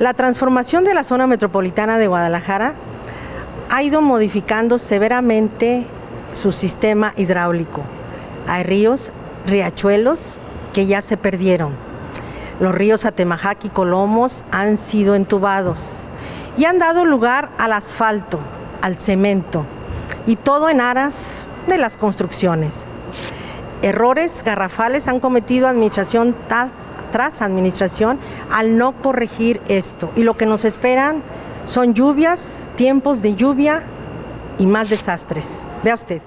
La transformación de la zona metropolitana de Guadalajara ha ido modificando severamente su sistema hidráulico. Hay ríos, riachuelos que ya se perdieron. Los ríos Atemajac y Colomos han sido entubados y han dado lugar al asfalto, al cemento, y todo en aras de las construcciones. Errores garrafales han cometido administración tras administración al no corregir esto, y lo que nos esperan son lluvias, tiempos de lluvia y más desastres. Vea usted.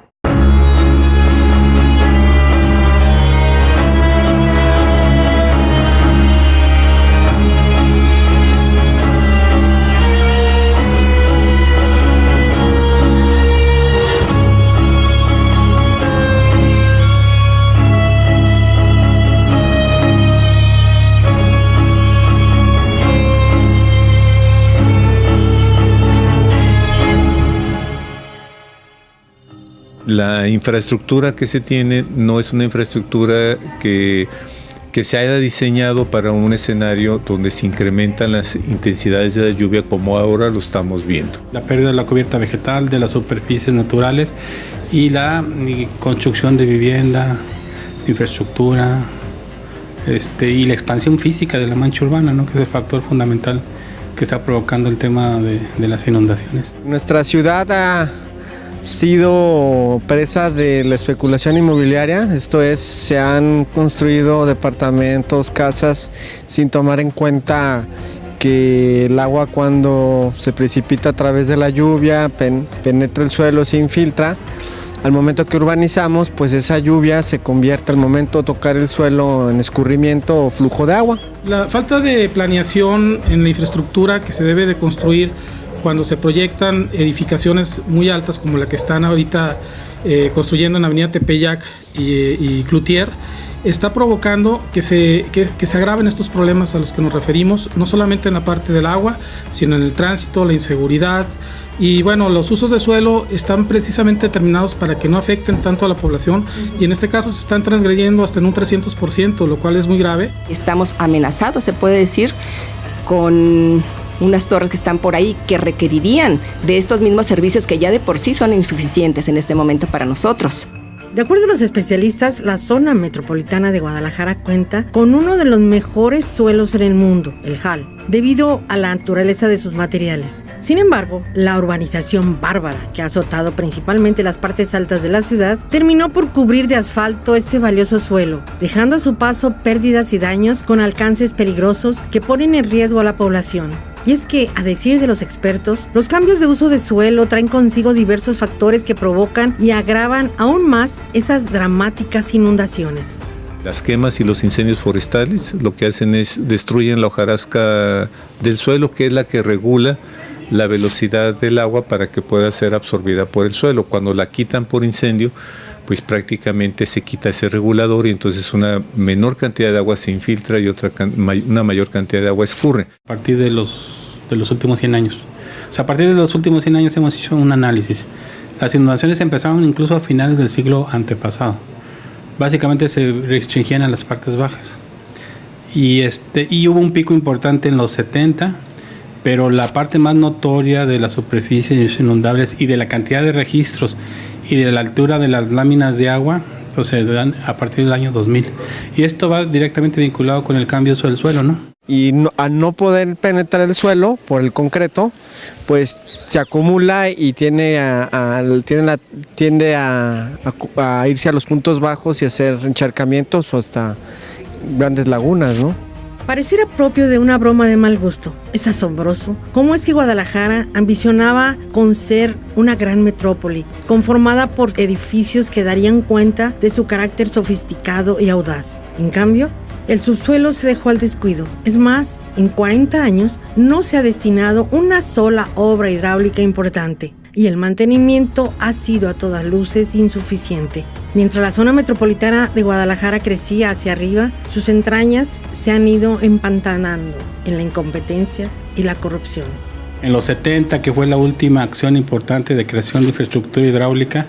La infraestructura que se tiene no es una infraestructura que se haya diseñado para un escenario donde se incrementan las intensidades de la lluvia como ahora lo estamos viendo. La pérdida de la cubierta vegetal, de las superficies naturales y la construcción de vivienda, infraestructura y la expansión física de la mancha urbana, ¿no? Que es el factor fundamental que está provocando el tema de las inundaciones. Nuestra ciudad ha sido presa de la especulación inmobiliaria, esto es, se han construido departamentos, casas, sin tomar en cuenta que el agua cuando se precipita a través de la lluvia, penetra el suelo, se infiltra. Al momento que urbanizamos, pues esa lluvia se convierte al momento de tocar el suelo en escurrimiento o flujo de agua. La falta de planeación en la infraestructura que se debe de construir cuando se proyectan edificaciones muy altas como la que están ahorita construyendo en Avenida Tepeyac y Cloutier, está provocando que se agraven estos problemas a los que nos referimos, no solamente en la parte del agua, sino en el tránsito, la inseguridad. Y bueno, los usos de suelo están precisamente determinados para que no afecten tanto a la población, y en este caso se están transgrediendo hasta en un 300%, lo cual es muy grave. Estamos amenazados, se puede decir, con unas torres que están por ahí que requerirían de estos mismos servicios que ya de por sí son insuficientes en este momento para nosotros. De acuerdo a los especialistas, la zona metropolitana de Guadalajara cuenta con uno de los mejores suelos en el mundo, el JAL, debido a la naturaleza de sus materiales. Sin embargo, la urbanización bárbara, que ha azotado principalmente las partes altas de la ciudad, terminó por cubrir de asfalto ese valioso suelo, dejando a su paso pérdidas y daños con alcances peligrosos que ponen en riesgo a la población. Y es que, a decir de los expertos, los cambios de uso de suelo traen consigo diversos factores que provocan y agravan aún más esas dramáticas inundaciones. Las quemas y los incendios forestales lo que hacen es destruyen la hojarasca del suelo, que es la que regula la velocidad del agua para que pueda ser absorbida por el suelo. Cuando la quitan por incendio, pues prácticamente se quita ese regulador y entonces una menor cantidad de agua se infiltra y una mayor cantidad de agua escurre. A partir de los últimos 100 años. O sea, a partir de los últimos 100 años hemos hecho un análisis. Las inundaciones empezaron incluso a finales del siglo antepasado. Básicamente se restringían a las partes bajas. Y hubo un pico importante en los 70, pero la parte más notoria de las superficies inundables y de la cantidad de registros y de la altura de las láminas de agua, pues se dan a partir del año 2000. Y esto va directamente vinculado con el cambio del suelo, ¿no? Y al no poder penetrar el suelo por el concreto, pues se acumula y tiende a irse a los puntos bajos y hacer encharcamientos o hasta grandes lagunas, ¿no? Pareciera propio de una broma de mal gusto. Es asombroso cómo es que Guadalajara ambicionaba con ser una gran metrópoli, conformada por edificios que darían cuenta de su carácter sofisticado y audaz. En cambio, el subsuelo se dejó al descuido. Es más, en 40 años no se ha destinado una sola obra hidráulica importante, y el mantenimiento ha sido a todas luces insuficiente. Mientras la zona metropolitana de Guadalajara crecía hacia arriba, sus entrañas se han ido empantanando en la incompetencia y la corrupción. En los 70, que fue la última acción importante de creación de infraestructura hidráulica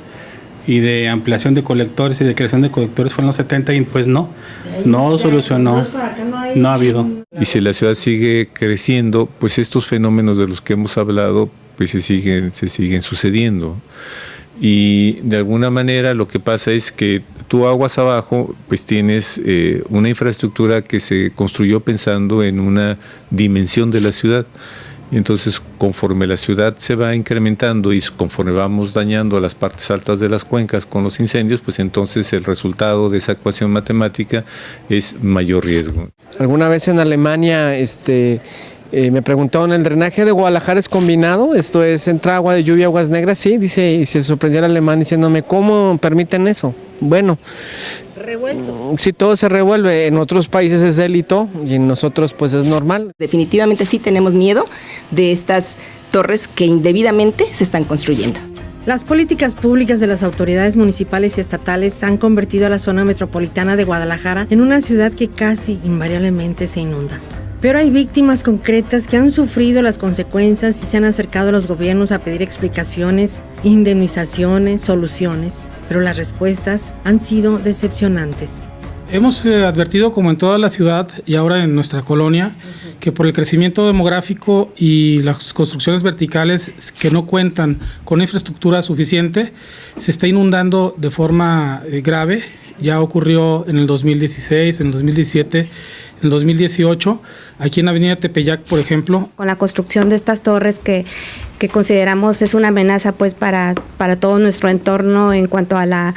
y de ampliación de colectores y de creación de colectores, fue en los 70 y pues no solucionó, no ha habido. Y si la ciudad sigue creciendo, pues estos fenómenos de los que hemos hablado, pues se siguen sucediendo. Y de alguna manera lo que pasa es que tú aguas abajo, pues tienes una infraestructura que se construyó pensando en una dimensión de la ciudad. Entonces, conforme la ciudad se va incrementando y conforme vamos dañando a las partes altas de las cuencas con los incendios, pues entonces el resultado de esa ecuación matemática es mayor riesgo. Alguna vez en Alemania, me preguntaron, ¿el drenaje de Guadalajara es combinado? Esto es, entra agua de lluvia, aguas negras, sí, dice, y se sorprendió el alemán diciéndome, ¿cómo permiten eso? Bueno, revuelto. Si todo se revuelve, en otros países es delito y en nosotros pues es normal. Definitivamente sí tenemos miedo de estas torres que indebidamente se están construyendo. Las políticas públicas de las autoridades municipales y estatales han convertido a la zona metropolitana de Guadalajara en una ciudad que casi invariablemente se inunda. Pero hay víctimas concretas que han sufrido las consecuencias y se han acercado a los gobiernos a pedir explicaciones, indemnizaciones, soluciones, pero las respuestas han sido decepcionantes. Hemos advertido, como en toda la ciudad y ahora en nuestra colonia, que por el crecimiento demográfico y las construcciones verticales que no cuentan con infraestructura suficiente, se está inundando de forma grave. Ya ocurrió en el 2016, en el 2017, en el 2018, aquí en Avenida Tepeyac, por ejemplo. Con la construcción de estas torres que consideramos es una amenaza pues para todo nuestro entorno en cuanto al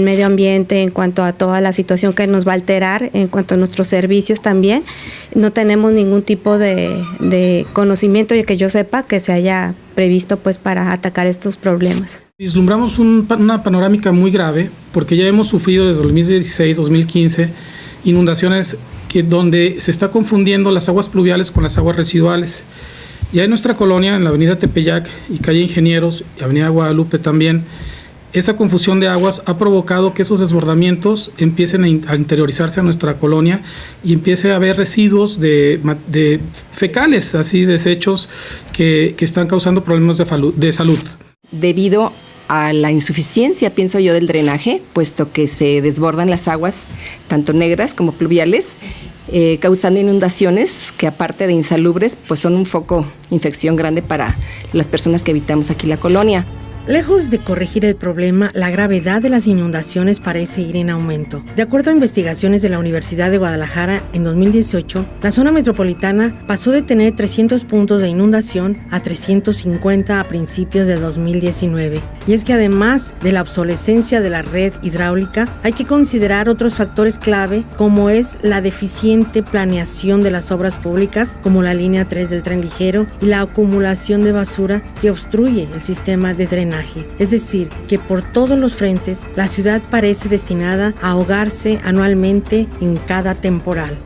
medio ambiente, en cuanto a toda la situación que nos va a alterar, en cuanto a nuestros servicios también. No tenemos ningún tipo de conocimiento y que yo sepa que se haya previsto pues para atacar estos problemas. Vislumbramos una panorámica muy grave porque ya hemos sufrido desde 2016, 2015 inundaciones donde se está confundiendo las aguas pluviales con las aguas residuales. Ya en nuestra colonia, en la avenida Tepeyac y calle Ingenieros y avenida Guadalupe también, esa confusión de aguas ha provocado que esos desbordamientos empiecen a interiorizarse a nuestra colonia y empiece a haber residuos de fecales, así desechos que están causando problemas de salud. Debido a la insuficiencia, pienso yo, del drenaje, puesto que se desbordan las aguas, tanto negras como pluviales, causando inundaciones que, aparte de insalubres, pues son un foco de infección grande para las personas que habitamos aquí la colonia. Lejos de corregir el problema, la gravedad de las inundaciones parece ir en aumento. De acuerdo a investigaciones de la Universidad de Guadalajara, en 2018, la zona metropolitana pasó de tener 300 puntos de inundación a 350 a principios de 2019. Y es que además de la obsolescencia de la red hidráulica, hay que considerar otros factores clave, como es la deficiente planeación de las obras públicas, como la línea 3 del tren ligero, y la acumulación de basura que obstruye el sistema de drenaje. Es decir, que por todos los frentes, la ciudad parece destinada a ahogarse anualmente en cada temporal.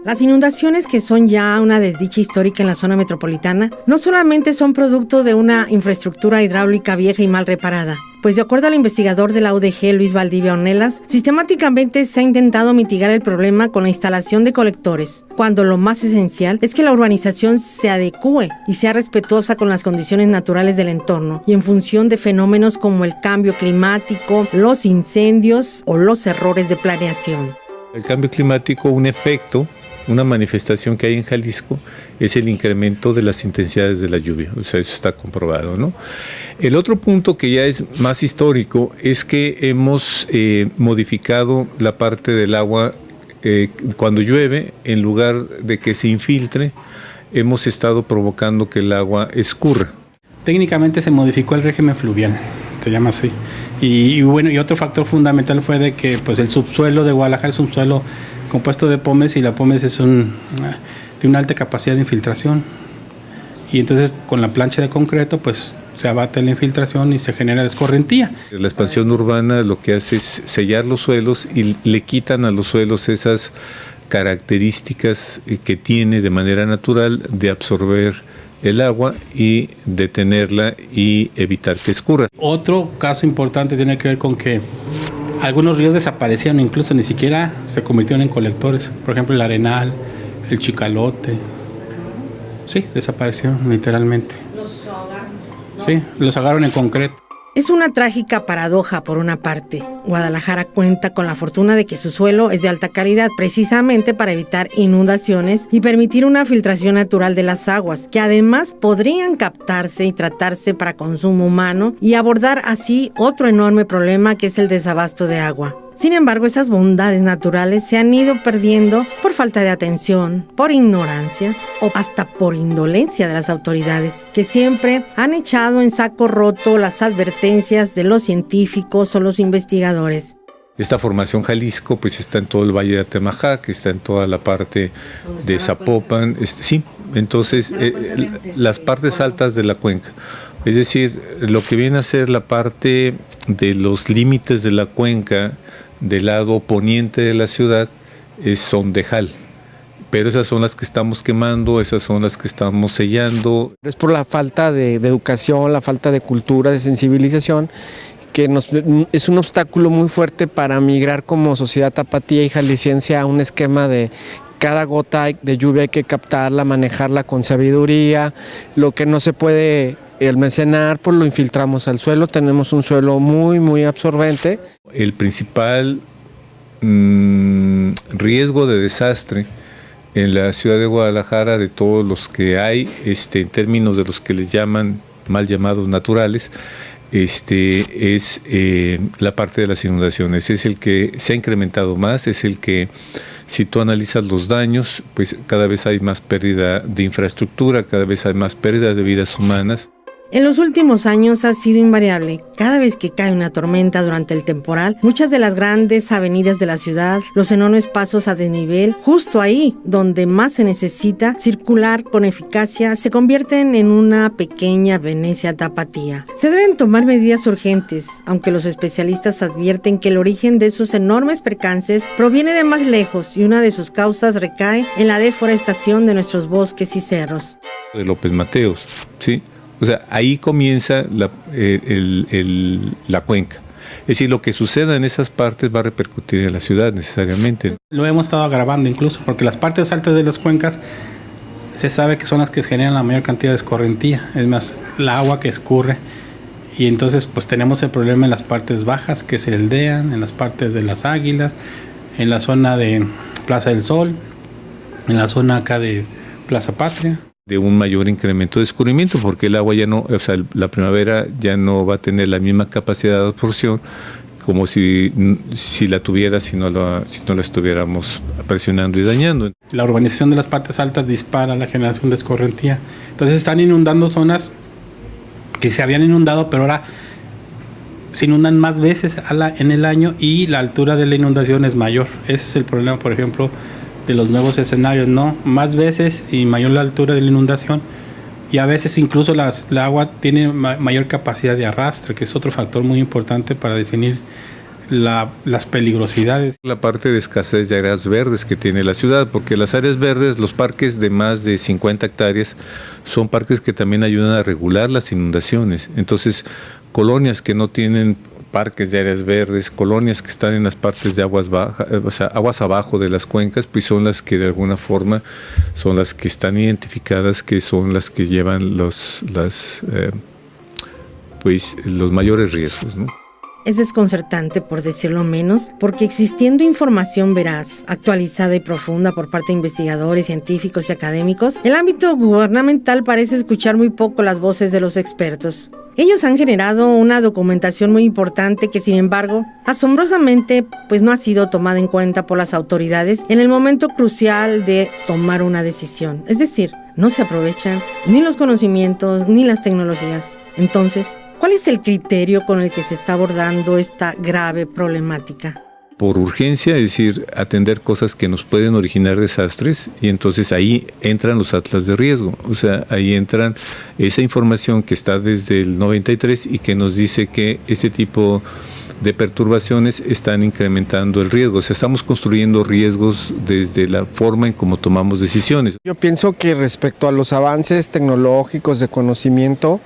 Las inundaciones, que son ya una desdicha histórica en la zona metropolitana, no solamente son producto de una infraestructura hidráulica vieja y mal reparada, pues de acuerdo al investigador de la UDG, Luis Valdivia Ornelas, sistemáticamente se ha intentado mitigar el problema con la instalación de colectores, cuando lo más esencial es que la urbanización se adecúe y sea respetuosa con las condiciones naturales del entorno y en función de fenómenos como el cambio climático, los incendios o los errores de planeación. El cambio climático, un efecto, una manifestación que hay en Jalisco es el incremento de las intensidades de la lluvia, o sea, eso está comprobado, ¿no? El otro punto que ya es más histórico es que hemos modificado la parte del agua cuando llueve, en lugar de que se infiltre, hemos estado provocando que el agua escurra. Técnicamente se modificó el régimen fluvial, se llama así. Y bueno, y otro factor fundamental fue de que pues el subsuelo de Guadalajara es un suelo compuesto de pómez y la pómez es de una alta capacidad de infiltración. Y entonces con la plancha de concreto pues se abate la infiltración y se genera escorrentía. La expansión urbana lo que hace es sellar los suelos y le quitan a los suelos esas características que tiene de manera natural de absorber el agua y detenerla y evitar que escurra. Otro caso importante tiene que ver con que Algunos ríos desaparecieron, incluso ni siquiera se convirtieron en colectores. Por ejemplo, el Arenal, el Chicalote. Sí, desaparecieron literalmente. Sí, los ahogaron en concreto. Es una trágica paradoja por una parte. Guadalajara cuenta con la fortuna de que su suelo es de alta calidad, precisamente para evitar inundaciones y permitir una filtración natural de las aguas, que además podrían captarse y tratarse para consumo humano y abordar así otro enorme problema que es el desabasto de agua. Sin embargo, esas bondades naturales se han ido perdiendo por falta de atención, por ignorancia o hasta por indolencia de las autoridades, que siempre han echado en saco roto las advertencias de los científicos o los investigadores. Esta formación Jalisco pues está en todo el Valle de Atemajac, está en toda la parte de Zapopan, sí, entonces las partes altas de la cuenca. Es decir, lo que viene a ser la parte de los límites de la cuenca del lado poniente de la ciudad son de Jal. Pero esas son las que estamos quemando, esas son las que estamos sellando. Es por la falta de educación, la falta de cultura, de sensibilización, que es un obstáculo muy fuerte para migrar como sociedad tapatía y jalisciense a un esquema de cada gota de lluvia hay que captarla, manejarla con sabiduría, lo que no se puede almacenar, pues lo infiltramos al suelo, tenemos un suelo muy, muy absorbente. El principal riesgo de desastre en la ciudad de Guadalajara, de todos los que hay, en términos de los que les llaman mal llamados naturales, es la parte de las inundaciones. Es el que se ha incrementado más, es el que, si tú analizas los daños, pues cada vez hay más pérdida de infraestructura, cada vez hay más pérdida de vidas humanas. En los últimos años ha sido invariable. Cada vez que cae una tormenta durante el temporal, muchas de las grandes avenidas de la ciudad, los enormes pasos a desnivel, justo ahí donde más se necesita circular con eficacia, se convierten en una pequeña Venecia tapatía. Se deben tomar medidas urgentes, aunque los especialistas advierten que el origen de esos enormes percances proviene de más lejos y una de sus causas recae en la deforestación de nuestros bosques y cerros. De López Mateos, ¿sí? O sea, ahí comienza la cuenca. Es decir, lo que suceda en esas partes va a repercutir en la ciudad necesariamente. Lo hemos estado agravando incluso, porque las partes altas de las cuencas se sabe que son las que generan la mayor cantidad de escorrentía. Es más, la agua que escurre. Y entonces pues tenemos el problema en las partes bajas, que es el DEAN, en las partes de las Águilas, en la zona de Plaza del Sol, en la zona acá de Plaza Patria. De un mayor incremento de escurrimiento, porque el agua ya no, o sea, la primavera ya no va a tener la misma capacidad de absorción como si la tuviera, si no la estuviéramos presionando y dañando. La urbanización de las partes altas dispara la generación de escorrentía. Entonces están inundando zonas que se habían inundado, pero ahora se inundan más veces en el año y la altura de la inundación es mayor. Ese es el problema, por ejemplo, de los nuevos escenarios, ¿no? Más veces y mayor la altura de la inundación, y a veces incluso la agua tiene mayor capacidad de arrastre, que es otro factor muy importante para definir las peligrosidades. La parte de escasez de áreas verdes que tiene la ciudad, porque las áreas verdes, los parques de más de 50 hectáreas, son parques que también ayudan a regular las inundaciones. Entonces, colonias que no tienen parques de áreas verdes, colonias que están en las partes de aguas bajas, o sea, aguas abajo de las cuencas, pues son las que de alguna forma son las que están identificadas, que son las que llevan los mayores riesgos, ¿no? Es desconcertante, por decirlo menos, porque existiendo información veraz, actualizada y profunda por parte de investigadores, científicos y académicos, el ámbito gubernamental parece escuchar muy poco las voces de los expertos. Ellos han generado una documentación muy importante que, sin embargo, asombrosamente, pues no ha sido tomada en cuenta por las autoridades en el momento crucial de tomar una decisión. Es decir, no se aprovechan ni los conocimientos ni las tecnologías. Entonces, ¿cuál es el criterio con el que se está abordando esta grave problemática? Por urgencia, es decir, atender cosas que nos pueden originar desastres, y entonces ahí entran los atlas de riesgo, o sea, ahí entran esa información que está desde el 93 y que nos dice que ese tipo de perturbaciones están incrementando el riesgo. O sea, estamos construyendo riesgos desde la forma en cómo tomamos decisiones. Yo pienso que respecto a los avances tecnológicos de conocimiento,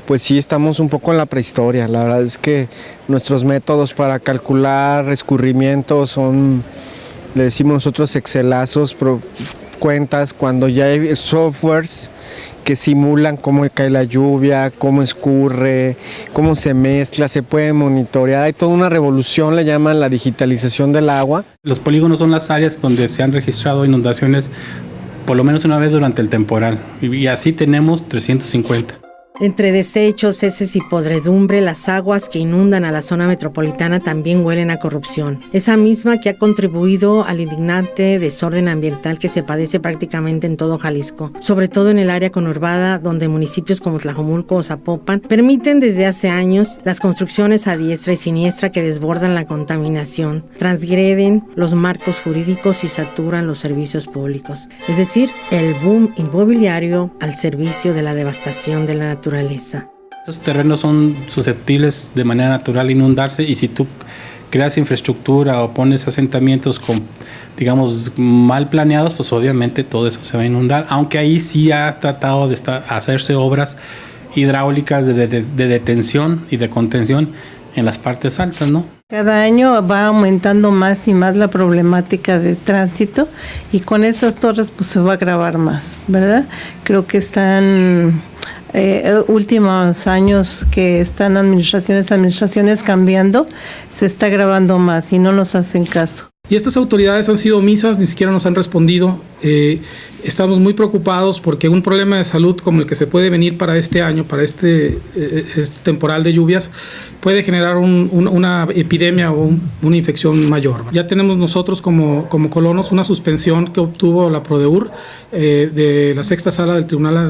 pues sí estamos un poco en la prehistoria. La verdad es que nuestros métodos para calcular escurrimientos son, le decimos nosotros, excelazos, cuentas, cuando ya hay softwares que simulan cómo cae la lluvia, cómo escurre, cómo se mezcla, se puede monitorear. Hay toda una revolución, le llaman la digitalización del agua. Los polígonos son las áreas donde se han registrado inundaciones por lo menos una vez durante el temporal, y así tenemos 350. Entre desechos, heces y podredumbre, las aguas que inundan a la zona metropolitana también huelen a corrupción. Esa misma que ha contribuido al indignante desorden ambiental que se padece prácticamente en todo Jalisco, sobre todo en el área conurbada, donde municipios como Tlajomulco o Zapopan permiten desde hace años las construcciones a diestra y siniestra que desbordan la contaminación, transgreden los marcos jurídicos y saturan los servicios públicos. Es decir, el boom inmobiliario al servicio de la devastación de la naturaleza. Estos terrenos son susceptibles de manera natural a inundarse, y si tú creas infraestructura o pones asentamientos con, digamos, mal planeados, pues obviamente todo eso se va a inundar, aunque ahí sí ha tratado de hacerse obras hidráulicas de detención y de contención en las partes altas, ¿no? Cada año va aumentando más y más la problemática de tránsito, y con estas torres pues se va a agravar más, ¿verdad? Creo que están últimos años que están administraciones cambiando, se está agravando más y no nos hacen caso. Y estas autoridades han sido omisas, ni siquiera nos han respondido. Estamos muy preocupados porque un problema de salud como el que se puede venir para este año, para este temporal de lluvias, puede generar una epidemia o una infección mayor. Ya tenemos nosotros como colonos una suspensión que obtuvo la PRODEUR de la sexta sala del Tribunal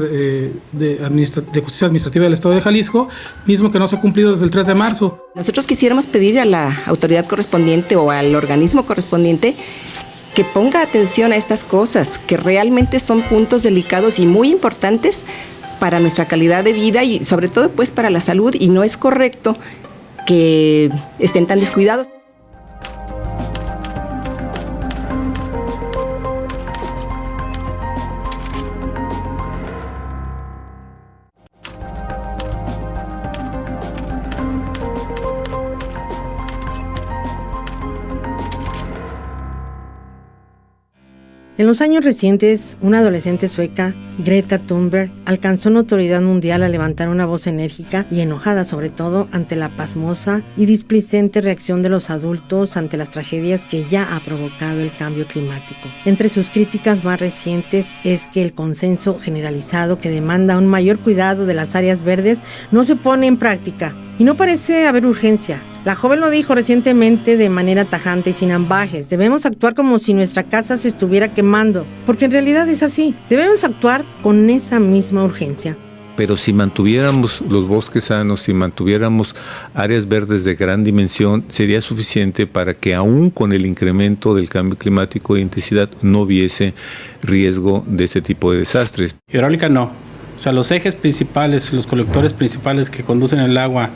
de Justicia Administrativa del Estado de Jalisco, mismo que no se ha cumplido desde el 3 de marzo. Nosotros quisiéramos pedir a la autoridad correspondiente o al organismo correspondiente que ponga atención a estas cosas, que realmente son puntos delicados y muy importantes para nuestra calidad de vida y sobre todo pues para la salud, y no es correcto que estén tan descuidados. En los años recientes, una adolescente sueca, Greta Thunberg, alcanzó notoriedad mundial al levantar una voz enérgica y enojada sobre todo ante la pasmosa y displicente reacción de los adultos ante las tragedias que ya ha provocado el cambio climático. Entre sus críticas más recientes es que el consenso generalizado que demanda un mayor cuidado de las áreas verdes no se pone en práctica y no parece haber urgencia. La joven lo dijo recientemente de manera tajante y sin ambajes. Debemos actuar como si nuestra casa se estuviera quemando, porque en realidad es así. Debemos actuar con esa misma urgencia. Pero si mantuviéramos los bosques sanos, si mantuviéramos áreas verdes de gran dimensión, sería suficiente para que aún con el incremento del cambio climático de intensidad no hubiese riesgo de este tipo de desastres. Hidráulica no. O sea, los ejes principales, los colectores principales que conducen el agua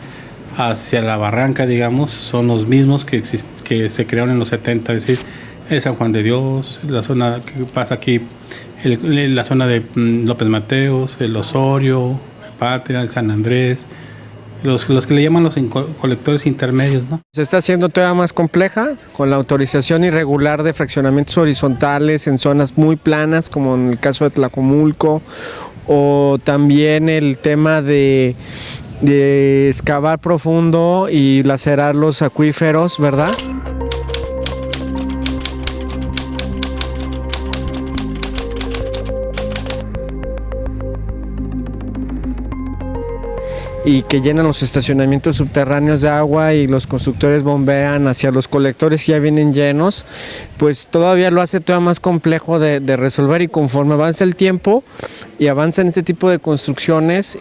hacia la barranca, digamos, son los mismos que se crearon en los 70, es decir, el San Juan de Dios, la zona que pasa aquí, la zona de López Mateos, el Osorio, el Patria, el San Andrés, los que le llaman los colectores intermedios, ¿no? Se está haciendo todavía más compleja con la autorización irregular de fraccionamientos horizontales en zonas muy planas, como en el caso de Tlajomulco, o también el tema de excavar profundo y lacerar los acuíferos, ¿verdad? Y que llenan los estacionamientos subterráneos de agua y los constructores bombean hacia los colectores y ya vienen llenos, pues todavía lo hace todavía más complejo de resolver, y conforme avanza el tiempo y avanzan este tipo de construcciones,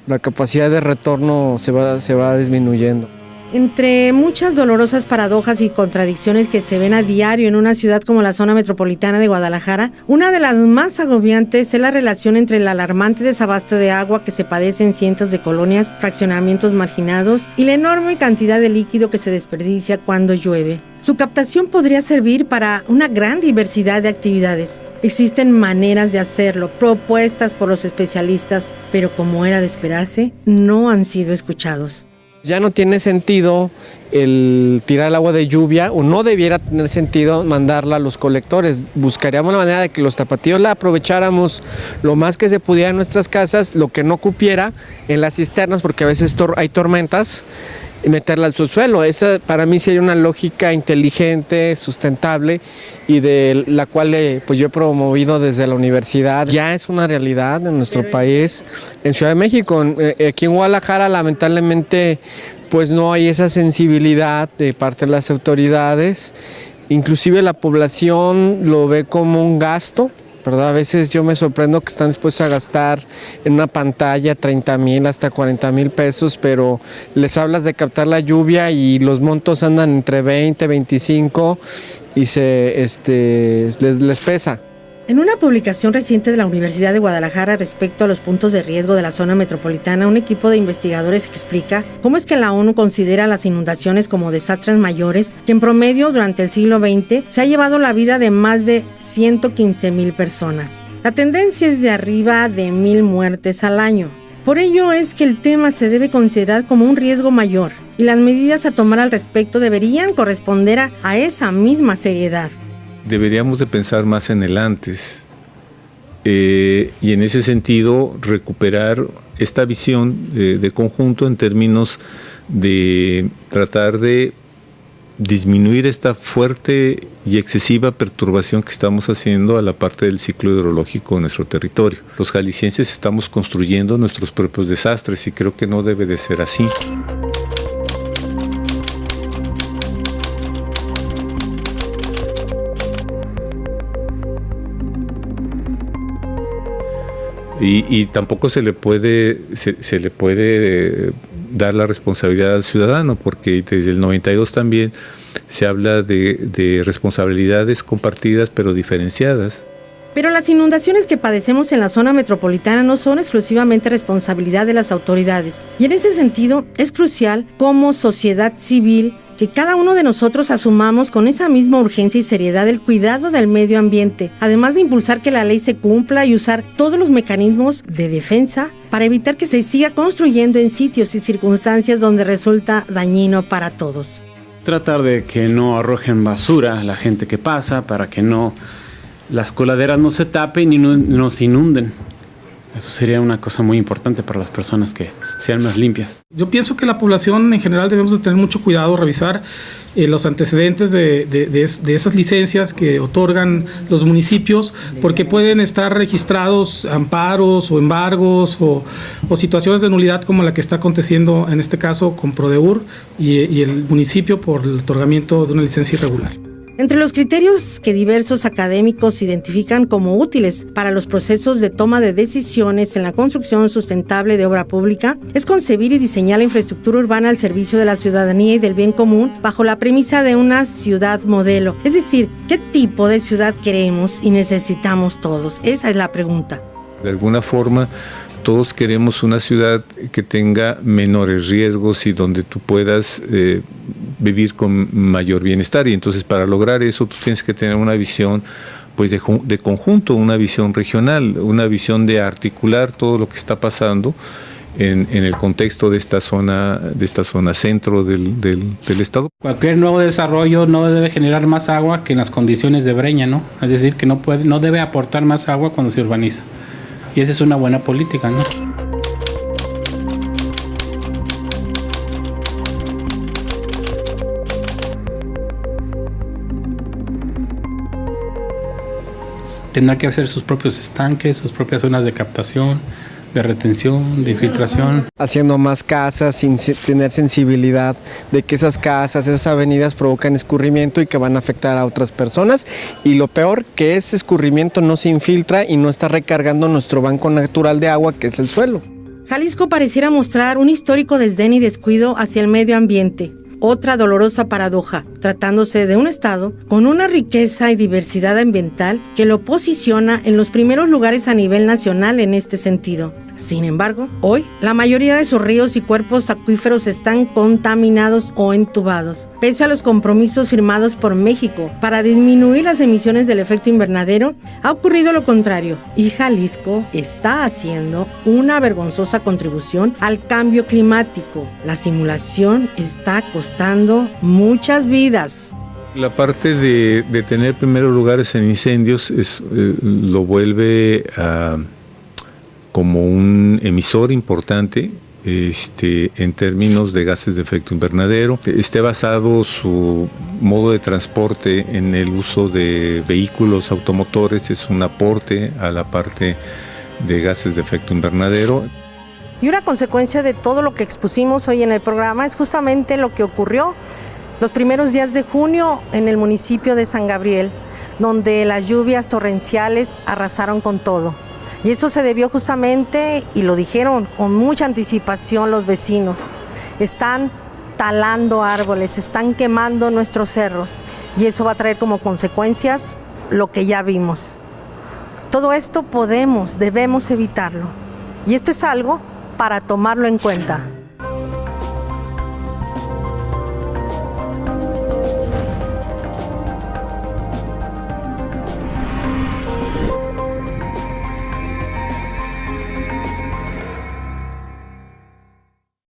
la capacidad de retorno se va disminuyendo. Entre muchas dolorosas paradojas y contradicciones que se ven a diario en una ciudad como la zona metropolitana de Guadalajara, una de las más agobiantes es la relación entre el alarmante desabasto de agua que se padece en cientos de colonias, fraccionamientos marginados y la enorme cantidad de líquido que se desperdicia cuando llueve. Su captación podría servir para una gran diversidad de actividades. Existen maneras de hacerlo, propuestas por los especialistas, pero como era de esperarse, no han sido escuchados. Ya no tiene sentido el tirar el agua de lluvia, o no debiera tener sentido mandarla a los colectores. Buscaríamos la manera de que los tapatíos la aprovecháramos lo más que se pudiera en nuestras casas, lo que no cupiera en las cisternas, porque a veces hay tormentas, y meterla al subsuelo. Esa para mí sería una lógica inteligente, sustentable, y de la cual pues yo he promovido desde la universidad. Ya es una realidad en nuestro país, en Ciudad de México. Aquí en Guadalajara lamentablemente pues no hay esa sensibilidad de parte de las autoridades. Inclusive la población lo ve como un gasto, ¿verdad? A veces yo me sorprendo que están dispuestos a gastar en una pantalla 30,000 hasta 40,000 pesos, pero les hablas de captar la lluvia y los montos andan entre 20, 25 y les pesa. En una publicación reciente de la Universidad de Guadalajara respecto a los puntos de riesgo de la zona metropolitana, un equipo de investigadores explica cómo es que la ONU considera las inundaciones como desastres mayores que en promedio durante el siglo XX se ha llevado la vida de más de 115,000 personas. La tendencia es de arriba de 1,000 muertes al año. Por ello es que el tema se debe considerar como un riesgo mayor y las medidas a tomar al respecto deberían corresponder a esa misma seriedad. Deberíamos de pensar más en el antes y en ese sentido recuperar esta visión de conjunto en términos de tratar de disminuir esta fuerte y excesiva perturbación que estamos haciendo a la parte del ciclo hidrológico de nuestro territorio. Los jaliscienses estamos construyendo nuestros propios desastres y creo que no debe de ser así. Y tampoco se le puede dar la responsabilidad al ciudadano, porque desde el 92 también se habla de responsabilidades compartidas pero diferenciadas. Pero las inundaciones que padecemos en la zona metropolitana no son exclusivamente responsabilidad de las autoridades. Y en ese sentido es crucial como sociedad civil que cada uno de nosotros asumamos con esa misma urgencia y seriedad el cuidado del medio ambiente, además de impulsar que la ley se cumpla y usar todos los mecanismos de defensa para evitar que se siga construyendo en sitios y circunstancias donde resulta dañino para todos. Tratar de que no arrojen basura a la gente que pasa, para que las coladeras no se tapen y no se inunden. Eso sería una cosa muy importante para las personas, que sean más limpias. Yo pienso que la población en general debemos de tener mucho cuidado, revisar los antecedentes de esas licencias que otorgan los municipios, porque pueden estar registrados amparos o embargos o situaciones de nulidad como la que está aconteciendo en este caso con Prodeur y el municipio por el otorgamiento de una licencia irregular. Entre los criterios que diversos académicos identifican como útiles para los procesos de toma de decisiones en la construcción sustentable de obra pública es concebir y diseñar la infraestructura urbana al servicio de la ciudadanía y del bien común bajo la premisa de una ciudad modelo. Es decir, ¿qué tipo de ciudad queremos y necesitamos todos? Esa es la pregunta. De alguna forma, todos queremos una ciudad que tenga menores riesgos y donde tú puedas vivir con mayor bienestar, y entonces para lograr eso tú tienes que tener una visión pues de conjunto, una visión regional, una visión de articular todo lo que está pasando en el contexto de esta zona centro del estado. Cualquier nuevo desarrollo no debe generar más agua que en las condiciones de breña, ¿no? Es decir, que no debe aportar más agua cuando se urbaniza. Y esa es una buena política, ¿no? Tendrá que hacer sus propios estanques, sus propias zonas de captación, de retención, de infiltración. Haciendo más casas sin tener sensibilidad de que esas casas, esas avenidas provocan escurrimiento y que van a afectar a otras personas. Y lo peor, que ese escurrimiento no se infiltra y no está recargando nuestro banco natural de agua, que es el suelo. Jalisco pareciera mostrar un histórico desdén y descuido hacia el medio ambiente. Otra dolorosa paradoja, tratándose de un estado con una riqueza y diversidad ambiental que lo posiciona en los primeros lugares a nivel nacional en este sentido. Sin embargo, hoy la mayoría de sus ríos y cuerpos acuíferos están contaminados o entubados. Pese a los compromisos firmados por México para disminuir las emisiones del efecto invernadero, ha ocurrido lo contrario y Jalisco está haciendo una vergonzosa contribución al cambio climático. La simulación está costando muchas vidas. La parte de tener primeros lugares en incendios lo vuelve como un emisor importante en términos de gases de efecto invernadero. Esté basado su modo de transporte en el uso de vehículos automotores, es un aporte a la parte de gases de efecto invernadero. Y una consecuencia de todo lo que expusimos hoy en el programa es justamente lo que ocurrió los primeros días de junio en el municipio de San Gabriel, donde las lluvias torrenciales arrasaron con todo. Y eso se debió justamente, y lo dijeron con mucha anticipación los vecinos, están talando árboles, están quemando nuestros cerros, y eso va a traer como consecuencias lo que ya vimos. Todo esto debemos evitarlo, y esto es algo para tomarlo en cuenta.